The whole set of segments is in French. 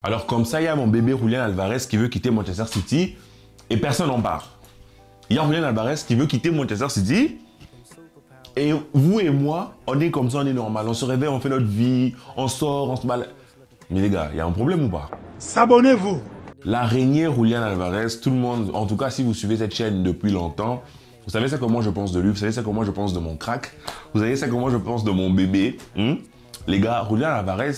Alors comme ça, il y a mon bébé Julián Alvarez qui veut quitter Manchester City et personne n'en parle. Il y a Julián Alvarez qui veut quitter Manchester City et vous et moi, on est comme ça, on est normal. On se réveille, on fait notre vie, on sort, on se balade. Mais les gars, il y a un problème ou pas? S'abonnez-vous. L'araignée Julián Alvarez, tout le monde, en tout cas si vous suivez cette chaîne depuis longtemps, vous savez ça comment je pense de lui, vous savez ça comment je pense de mon crack, vous savez ça comment je pense de mon bébé. Les gars, Julián Alvarez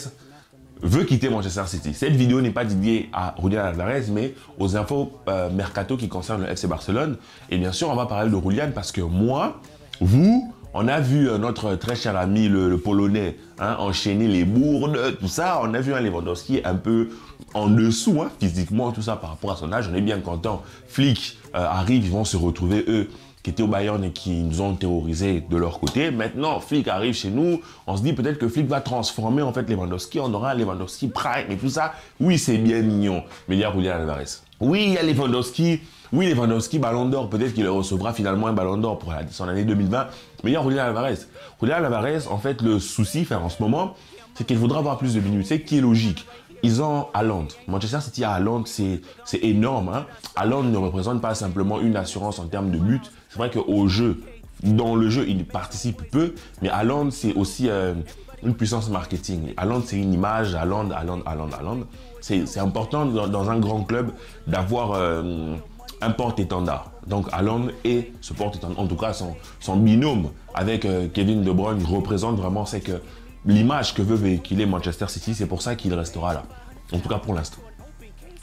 veut quitter Manchester City. Cette vidéo n'est pas dédiée à Julián Alvarez, mais aux infos mercato qui concernent le FC Barcelone. Et bien sûr, on va parler de Julián parce que moi, vous, on a vu notre très cher ami, le Polonais, enchaîner les bourdes, tout ça. On a vu un Lewandowski un peu en dessous, physiquement, tout ça, par rapport à son âge. On est bien content. Flick arrive, ils vont se retrouver, eux, qui étaient au Bayern et qui nous ont terrorisés de leur côté. Maintenant, Flick arrive chez nous. On se dit peut-être que Flick va transformer en fait Lewandowski. On aura un Lewandowski prime et tout ça. Oui, c'est bien mignon. Mais il y a Julián Alvarez. Oui, il y a Lewandowski. Oui, Lewandowski, Ballon d'Or. Peut-être qu'il recevra finalement un Ballon d'Or pour son année 2020. Mais il y a Julián Alvarez. Julián Alvarez, en fait, le souci en ce moment, c'est qu'il faudra avoir plus de minutes. C'est qui est logique. Ils ont Haaland. Manchester City à Haaland, c'est énorme. Haaland ne représente pas simplement une assurance en termes de buts. C'est vrai qu'au jeu, dans le jeu, il participe peu, mais Haaland, c'est aussi une puissance marketing. Haaland, c'est une image. Haaland. C'est important dans un grand club d'avoir un porte-étendard. Donc Haaland est ce porte-étendard. En tout cas, son binôme avec Kevin De Bruyne représente vraiment, c'est que l'image que veut véhiculer Manchester City, c'est pour ça qu'il restera là. En tout cas pour l'instant.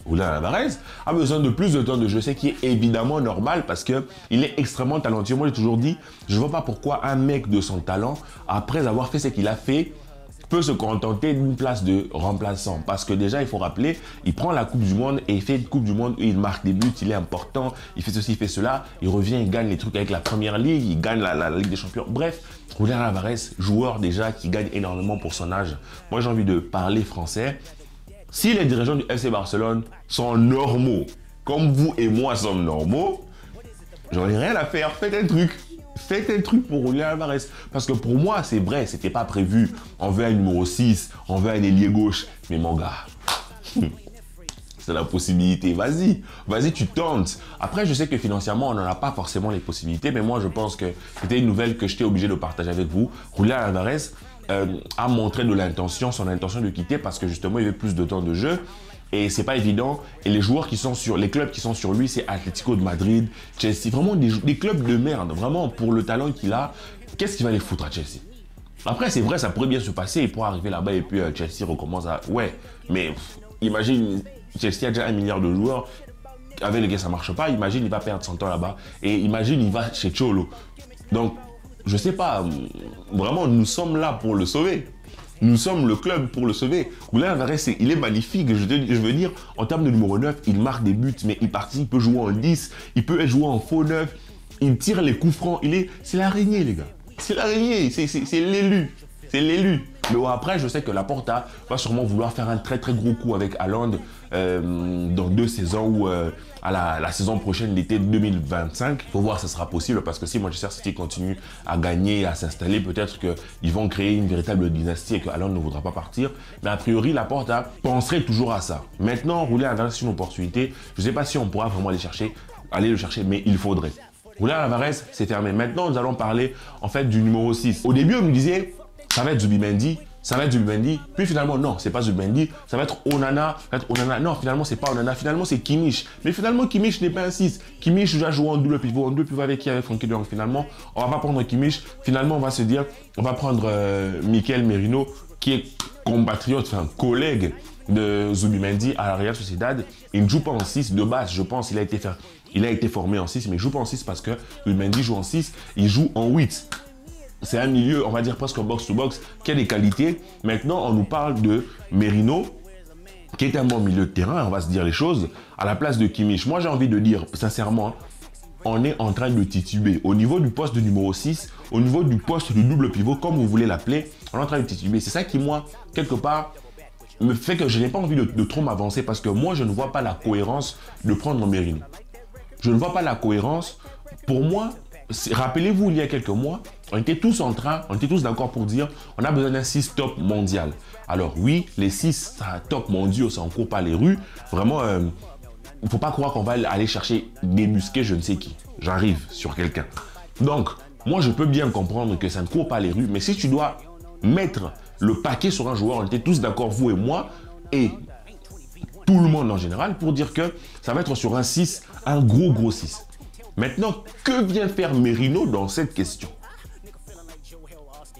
Julián Alvarez a besoin de plus de temps de jeu, ce qui est évidemment normal parce qu'il est extrêmement talentueux. Moi, j'ai toujours dit, je ne vois pas pourquoi un mec de son talent, après avoir fait ce qu'il a fait, peut se contenter d'une place de remplaçant. Parce que déjà, il faut rappeler, il prend la Coupe du Monde et il fait une Coupe du Monde où il marque des buts, il est important, il fait ceci, il fait cela, il revient, il gagne les trucs avec la Première Ligue, il gagne la Ligue des Champions. Bref, Julián Alvarez, joueur déjà qui gagne énormément pour son âge. Moi, j'ai envie de parler français. Si les dirigeants du FC Barcelone sont normaux, comme vous et moi sommes normaux, j'en ai rien à faire, faites un truc. Faites un truc pour Julián Alvarez. Parce que pour moi, c'est vrai, c'était pas prévu. On veut un numéro 6, on veut un ailier gauche. Mais mon gars, c'est la possibilité. Vas-y, tu tentes. Après, je sais que financièrement, on n'en a pas forcément les possibilités. Mais moi, je pense que c'était une nouvelle que j'étais obligé de partager avec vous. Julián Alvarez a montré de l'intention, son intention de quitter parce que justement, il veut plus de temps de jeu. Et c'est pas évident. Et les joueurs qui sont les clubs qui sont sur lui, c'est Atlético de Madrid, Chelsea. Vraiment des clubs de merde. Vraiment, pour le talent qu'il a, qu'est-ce qu'il va les foutre à Chelsea? Après, c'est vrai, ça pourrait bien se passer. Il pourrait arriver là-bas et puis Chelsea recommence à... Ouais, mais imagine, Chelsea a déjà 1 milliard de joueurs. Avec les gars, ça marche pas. Imagine, il va perdre son temps là-bas. Et imagine, il va chez Cholo. Donc, je sais pas. Vraiment, nous sommes là pour le sauver. Nous sommes le club pour le sauver. Julián Alvarez, il est magnifique. Je veux dire, en termes de numéro 9, il marque des buts, mais il participe, il peut jouer en 10, il peut jouer en faux 9, il tire les coups francs. C'est l'araignée, les gars. C'est l'araignée, c'est l'élu. C'est l'élu. Mais bon, après, je sais que Laporta va sûrement vouloir faire un très très gros coup avec Haaland dans 2 saisons ou à la saison prochaine, l'été 2025. Il faut voir si ce sera possible parce que si Manchester City continue à gagner, à s'installer, peut-être qu'ils vont créer une véritable dynastie et que Haaland ne voudra pas partir. Mais a priori, Laporta penserait toujours à ça. Maintenant, Julián Alvarez, c'est une opportunité. Je ne sais pas si on pourra vraiment aller le chercher, mais il faudrait. Julián Alvarez, c'est fermé. Maintenant, nous allons parler en fait du numéro 6. Au début, on me disait, ça va être Zubimendi, puis finalement, non, c'est pas Zubimendi, ça va être Onana, non, finalement, c'est pas Onana, finalement, c'est Kimmich. Mais finalement, Kimmich n'est pas un 6. Kimmich va jouer en double pivot avec qui? Avec Frenkie de Jong. Finalement, on va pas prendre Kimmich, finalement, on va se dire, on va prendre Mikel Merino, qui est compatriote, collègue de Zubimendi à la Real Sociedad. Il ne joue pas en 6 de base, je pense, il a été formé en 6, mais il ne joue pas en 6 parce que Zubimendi joue en 6, il joue en 8. C'est un milieu, on va dire presque box-to-box, qui a des qualités. Maintenant, on nous parle de Merino, qui est un bon milieu de terrain, on va se dire les choses, à la place de Kimmich. Moi, j'ai envie de dire, sincèrement, on est en train de tituber. Au niveau du poste de numéro 6, au niveau du poste de double pivot, comme vous voulez l'appeler, on est en train de tituber. C'est ça qui, moi, quelque part, me fait que je n'ai pas envie de trop m'avancer parce que moi, je ne vois pas la cohérence de prendre Merino. Je ne vois pas la cohérence. Pour moi, rappelez-vous, il y a quelques mois, on était tous d'accord pour dire on a besoin d'un 6 top mondial. Alors oui, les 6 top mondiaux, ça ne court pas les rues. Vraiment, il ne faut pas croire qu'on va aller chercher débusquer je ne sais qui. J'arrive sur quelqu'un. Donc, moi, je peux bien comprendre que ça ne court pas les rues, mais si tu dois mettre le paquet sur un joueur, on était tous d'accord, vous et moi, et tout le monde en général, pour dire que ça va être sur un 6, un gros 6. Maintenant, que vient faire Merino dans cette question?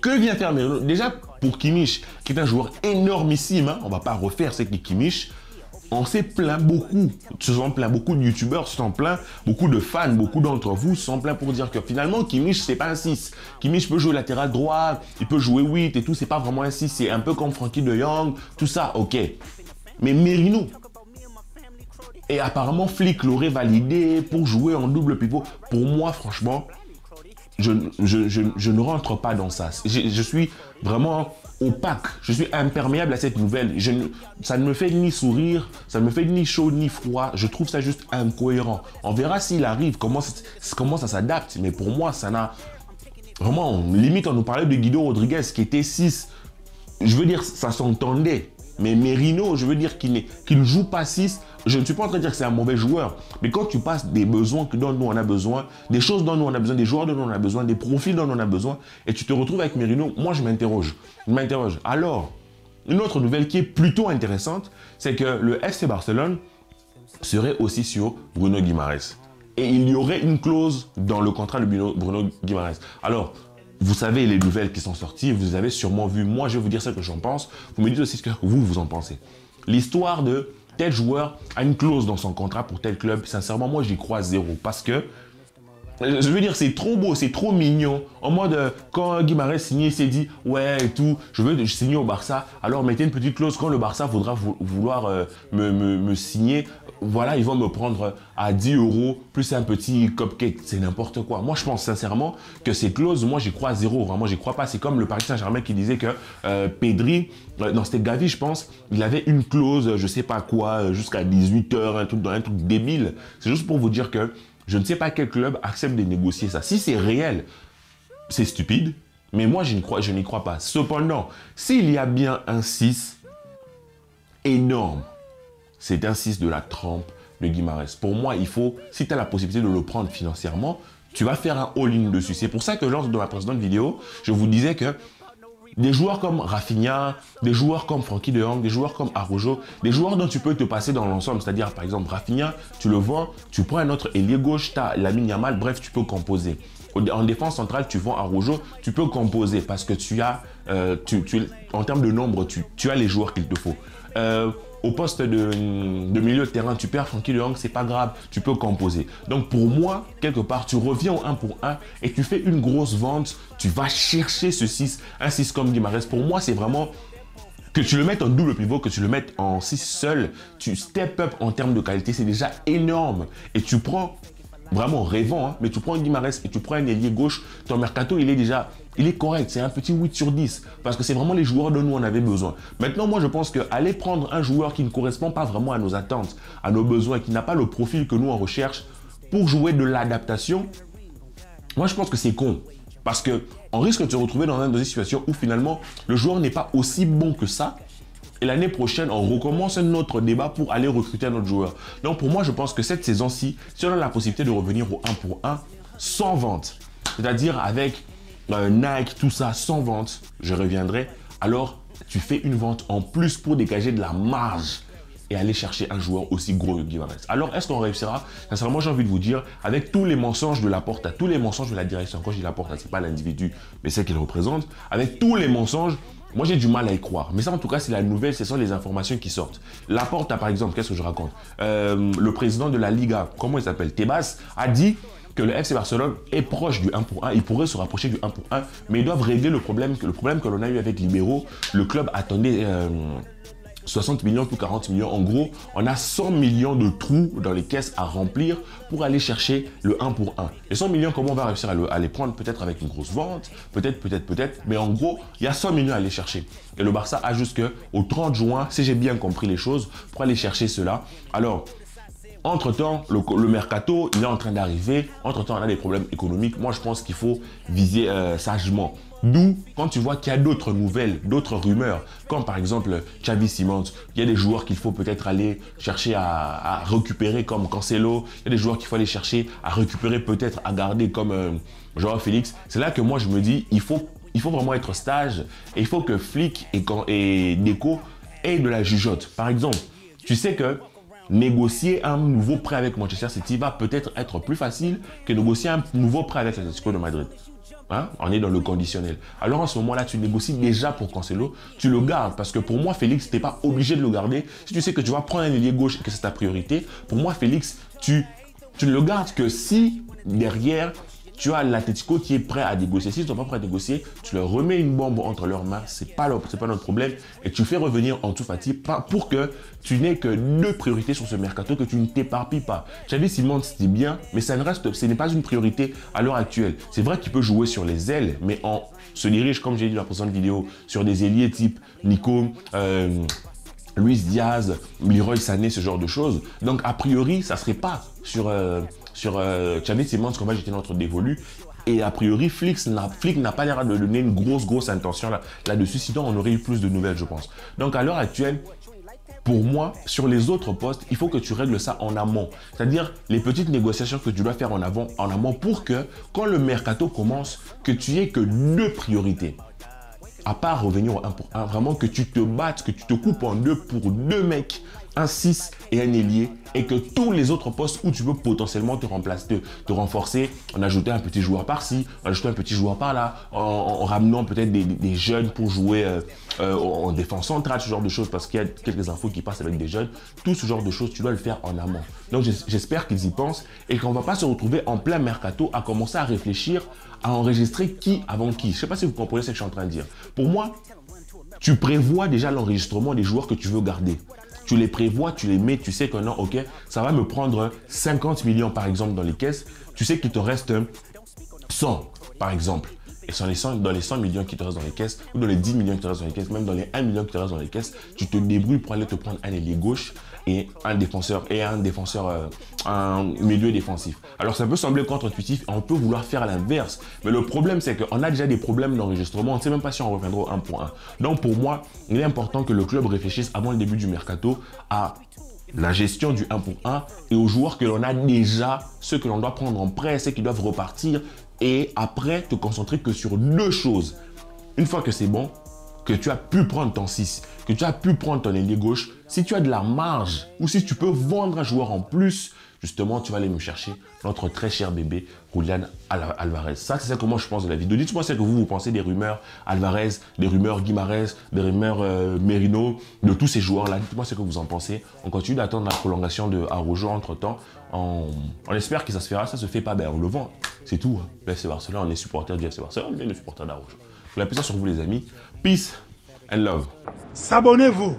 Que vient faire Merino? Déjà, pour Kimmich, qui est un joueur énormissime, hein, on ne va pas refaire ce qu'est Kimmich, on s'est plaint beaucoup, beaucoup de youtubeurs se sont plaints, beaucoup de fans, beaucoup d'entre vous se sont plaints pour dire que finalement Kimmich c'est pas un 6. Kimmich peut jouer latéral droit, il peut jouer 8 et tout, c'est pas vraiment un 6, c'est un peu comme Frenkie de Jong, tout ça, ok. Mais Merino, et apparemment Flick l'aurait validé pour jouer en double pivot. Pour moi, franchement, je ne rentre pas dans ça. Je suis vraiment opaque, je suis imperméable à cette nouvelle. Ça ne me fait ni sourire, ça ne me fait ni chaud ni froid. Je trouve ça juste incohérent. On verra s'il arrive, comment ça s'adapte. Mais pour moi, ça n'a... Vraiment, limite, on nous parlait de Guido Rodriguez qui était 6. Je veux dire, ça s'entendait. Mais Merino, je veux dire qu'il ne joue pas 6. Je ne suis pas en train de dire que c'est un mauvais joueur. Mais quand tu passes des besoins dont nous on a besoin, des choses dont nous on a besoin, des joueurs dont on a besoin, des profils dont on a besoin, et tu te retrouves avec Merino, moi je m'interroge. Alors, une autre nouvelle qui est plutôt intéressante, c'est que le FC Barcelone serait aussi sur Bruno Guimaraes. Et il y aurait une clause dans le contrat de Bruno Guimaraes. Alors, vous savez les nouvelles qui sont sorties, vous avez sûrement vu. Moi, je vais vous dire ce que j'en pense. Vous me dites aussi ce que vous en pensez. L'histoire de tel joueur a une clause dans son contrat pour tel club. Sincèrement, moi, j'y crois zéro. Parce que, je veux dire, c'est trop beau, c'est trop mignon. En mode, quand Guimaraes signait, il s'est dit, ouais, et tout, je veux signer au Barça. Alors, mettez une petite clause. Quand le Barça voudra vouloir me signer, voilà, ils vont me prendre à 10 € plus un petit cupcake. C'est n'importe quoi. Moi, je pense sincèrement que ces clauses, moi, j'y crois zéro. Vraiment, j'y crois pas. C'est comme le Paris Saint-Germain qui disait que Pedri, non, c'était Gavi, je pense, il avait une clause, je sais pas quoi, jusqu'à 18 h, un truc débile. C'est juste pour vous dire que je ne sais pas quel club accepte de négocier ça. Si c'est réel, c'est stupide. Mais moi, je n'y crois pas. Cependant, s'il y a bien un 6 énorme, c'est un 6 de la trempe de Guimaraes. Pour moi, il faut, si tu as la possibilité de le prendre financièrement, tu vas faire un all-in dessus. C'est pour ça que lors de ma précédente vidéo, je vous disais que des joueurs comme Rafinha, des joueurs comme Frenkie de Jong, des joueurs comme Araujo, des joueurs dont tu peux te passer dans l'ensemble, c'est-à-dire par exemple Rafinha, tu le vends, tu prends un autre ailier gauche, tu as Lamine Yamal, bref, tu peux composer. En défense centrale, tu vends Araujo, tu peux composer parce que tu as, en termes de nombre, tu as les joueurs qu'il te faut. Au poste de milieu de terrain, tu perds Frenkie de Jong, c'est pas grave, tu peux composer. Donc pour moi, quelque part, tu reviens au 1 pour 1 et tu fais une grosse vente, tu vas chercher ce 6, un 6 comme Guimaraes. Pour moi, c'est vraiment que tu le mettes en double pivot, que tu le mettes en 6 seul, tu step up en termes de qualité, c'est déjà énorme. Et tu prends, vraiment rêvant, hein, mais tu prends un Guimaraes et tu prends un ailier gauche, ton mercato, il est correct, c'est un petit 8 sur 10, parce que c'est vraiment les joueurs dont nous on avait besoin. Maintenant, moi, je pense qu'aller prendre un joueur qui ne correspond pas vraiment à nos attentes, à nos besoins, qui n'a pas le profil que nous on recherche pour jouer de l'adaptation, moi, je pense que c'est con. Parce qu'on risque de se retrouver dans une situation où finalement, le joueur n'est pas aussi bon que ça. Et l'année prochaine, on recommence un autre débat pour aller recruter un autre joueur. Donc pour moi, je pense que cette saison-ci, si on a la possibilité de revenir au 1 pour 1, sans vente, c'est-à-dire avec Nike, tout ça, sans vente, je reviendrai, alors tu fais une vente en plus pour dégager de la marge et aller chercher un joueur aussi gros que Guimaraes. Alors, est-ce qu'on réussira? Sincèrement, j'ai envie de vous dire, avec tous les mensonges de Laporta, tous les mensonges de la direction, quand je dis Laporta, ce n'est pas l'individu, mais c'est qu'il représente, avec tous les mensonges, moi, j'ai du mal à y croire. Mais ça, en tout cas, c'est la nouvelle, ce sont les informations qui sortent. Laporta, par exemple, qu'est-ce que je raconte? Le président de la Liga, comment il s'appelle? Tebas, a dit que le FC Barcelone est proche du 1 pour 1, il pourrait se rapprocher du 1 pour 1, mais ils doivent régler le problème que l'on a eu avec Libéraux. Le club attendait 60 millions pour 40 millions. En gros, on a 100 millions de trous dans les caisses à remplir pour aller chercher le 1 pour 1. Les 100 millions, comment on va réussir à les prendre? Peut-être avec une grosse vente, peut-être. Mais en gros, il y a 100 millions à aller chercher. Et le Barça a jusqu'au 30 juin, si j'ai bien compris les choses, pour aller chercher cela. Alors, Entre-temps, le mercato, il est en train d'arriver. Entre-temps, on a des problèmes économiques. Moi, je pense qu'il faut viser sagement. D'où, quand tu vois qu'il y a d'autres nouvelles, d'autres rumeurs, comme par exemple Xavi Simons, il y a des joueurs qu'il faut peut-être aller chercher à récupérer comme Cancelo, il y a des joueurs qu'il faut aller chercher à récupérer peut-être à garder comme Joao Félix. C'est là que moi, je me dis, il faut vraiment être sage et il faut que Flick et Deco aient de la jugeote. Par exemple, tu sais que négocier un nouveau prêt avec Manchester City va peut-être être plus facile que négocier un nouveau prêt avec l'Atlético de Madrid. Hein? On est dans le conditionnel. Alors en ce moment-là, tu négocies déjà pour Cancelo, tu le gardes parce que pour moi, Félix, tu n'es pas obligé de le garder. Si tu sais que tu vas prendre un ailier gauche et que c'est ta priorité, pour moi, Félix, tu ne le gardes que si derrière, tu as l'Atlético qui est prêt à négocier. Si ils ne sont pas prêts à négocier, tu leur remets une bombe entre leurs mains. Ce n'est pas notre problème. Et tu fais revenir Ansu Fati pour que tu n'aies que deux priorités sur ce mercato, que tu ne t'éparpilles pas. Xavi Simons, c'était bien, mais ce n'est pas une priorité à l'heure actuelle. C'est vrai qu'il peut jouer sur les ailes, mais on se dirige, comme j'ai dit dans la précédente vidéo, sur des ailiers type Nico, Luis Diaz, Leroy Sané, ce genre de choses. Donc, a priori, ça ne serait pas sur Xavi Simons qu'on va jeter notre dévolu. Et a priori, Flick n'a pas l'air de donner une grosse intention là-dessus. Sinon, on aurait eu plus de nouvelles, je pense. Donc, à l'heure actuelle, pour moi, sur les autres postes, il faut que tu règles ça en amont. C'est-à-dire les petites négociations que tu dois faire en amont pour que, quand le mercato commence, que tu aies que deux priorités. À part revenir au 1 pour 1, vraiment que tu te battes, que tu te coupes en deux pour deux mecs, un 6 et un ailier, et que tous les autres postes où tu peux potentiellement te remplacer, te renforcer, en ajoutant un petit joueur par-ci, en ajoutant un petit joueur par-là, en ramenant peut-être des jeunes pour jouer en défense centrale, ce genre de choses, parce qu'il y a quelques infos qui passent avec des jeunes. Tout ce genre de choses, tu dois le faire en amont. Donc j'espère qu'ils y pensent et qu'on ne va pas se retrouver en plein mercato à commencer à réfléchir à enregistrer qui avant qui. Je ne sais pas si vous comprenez ce que je suis en train de dire. Pour moi, tu prévois déjà l'enregistrement des joueurs que tu veux garder. Tu les prévois, tu les mets, tu sais que non, ok, ça va me prendre 50 millions par exemple dans les caisses. Tu sais qu'il te reste 100 par exemple. Et dans les 100 millions qui te restent dans les caisses, ou dans les 10 millions qui te restent dans les caisses, même dans les 1 million qui te restent dans les caisses, tu te débrouilles pour aller te prendre un ailier gauche et un milieu défensif. Alors ça peut sembler contre-intuitif, on peut vouloir faire l'inverse, mais le problème c'est qu'on a déjà des problèmes d'enregistrement, on ne sait même pas si on reviendra au 1 pour 1. Donc pour moi, il est important que le club réfléchisse avant le début du mercato à la gestion du 1 pour 1 et aux joueurs que l'on a déjà, ceux que l'on doit prendre en prêt, ceux qui doivent repartir, et après te concentrer que sur deux choses. Une fois que c'est bon, que tu as pu prendre ton 6, que tu as pu prendre ton ailier gauche, si tu as de la marge ou si tu peux vendre un joueur en plus, justement, tu vas aller me chercher notre très cher bébé Julian Alvarez. Ça, c'est ça que moi je pense de la vidéo. Dites-moi ce que vous pensez des rumeurs Alvarez, des rumeurs Guimarães, des rumeurs Merino, de tous ces joueurs-là. Dites-moi ce que vous en pensez. On continue d'attendre la prolongation de Araujo entre-temps. On espère que ça se fera. Ça se fait pas, ben on le vend. C'est tout. Le FC Barcelone, on est supporter du FC Barcelone, on est le supporter d'Araujo. Je vous appelle ça sur vous les amis. Peace and love. S'abonnez-vous.